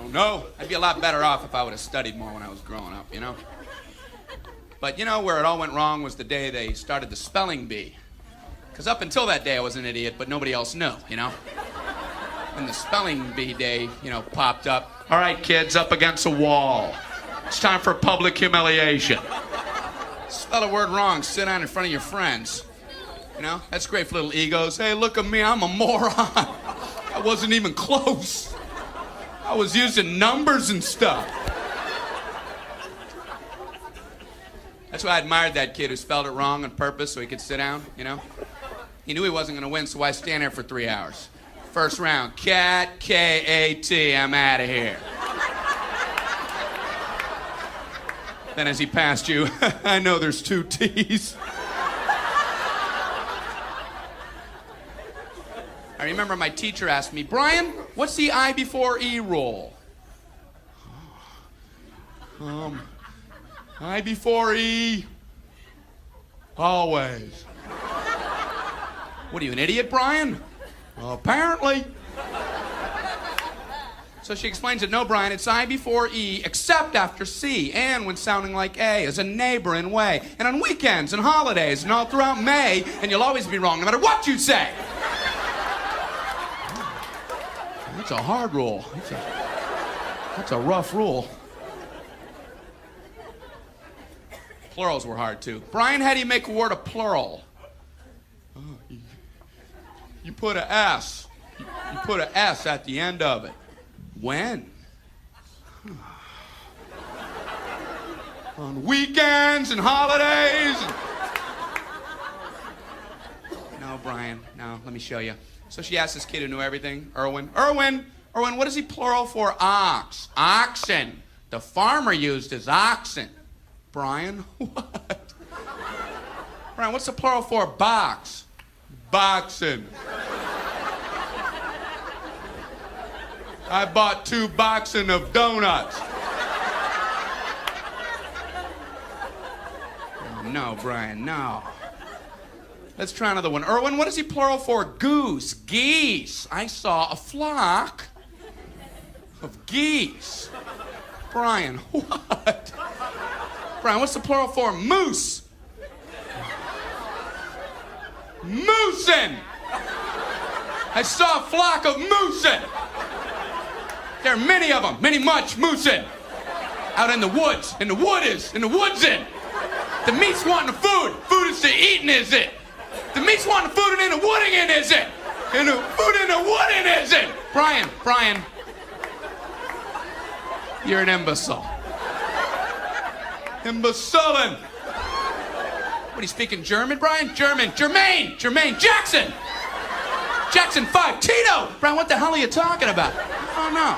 don't know. I'd be a lot better off if I would have studied more when I was growing up, you know? But you know where it all went wrong was the day they started the spelling bee. Because up until that day I was an idiot, but nobody else knew, you know? When the spelling bee day, popped up. All right, kids, up against a wall. It's time for public humiliation. Spell a word wrong, sit down in front of your friends. That's great for little egos. Hey, look at me, I'm a moron. I wasn't even close. I was using numbers and stuff. That's why I admired that kid who spelled it wrong on purpose so he could sit down, He knew he wasn't going to win, so why stand there for 3 hours? First round, cat, K-A-T, I'm out of here. Then as he passed you, I know there's 2 T's. I remember my teacher asked me, Brian, what's the I before E rule? I before E, always. What are you, an idiot, Brian? Well, apparently. So she explains that, no, Brian, it's I before E, except after C, and when sounding like A, as a neighboring way, and on weekends and holidays, and all throughout May, and you'll always be wrong, no matter what you say. That's a hard rule. That's a rough rule. Plurals were hard, too. Brian, how do you make a word a plural? Oh, you put an S. You put an S at the end of it. When? On weekends and holidays. No, Brian, no, let me show you. So she asked this kid who knew everything, Erwin, what is he plural for? Ox. Oxen. The farmer used his oxen. Brian, what? Brian, what's the plural for box? Boxen. I bought 2 boxen of donuts. Oh, no, Brian, no. Let's try another one. Erwin, what is he plural for? Goose. Geese. I saw a flock of geese. Brian, what? Brian, what's the plural for? Moose. Moosin. I saw a flock of moosin. There are many of them, much moosin. Out in the woods, in the woodsin. The meat's wanting the food. Food is to eating, is it? The meat's wanting the food and in the wooding in, is it? And the food in the wooding, is it? Brian, you're an imbecile. Imbecilin'. What, are you speaking German, Brian? German. Jermaine, Jackson. Jackson 5, Tito. Brian, what the hell are you talking about? Oh, no.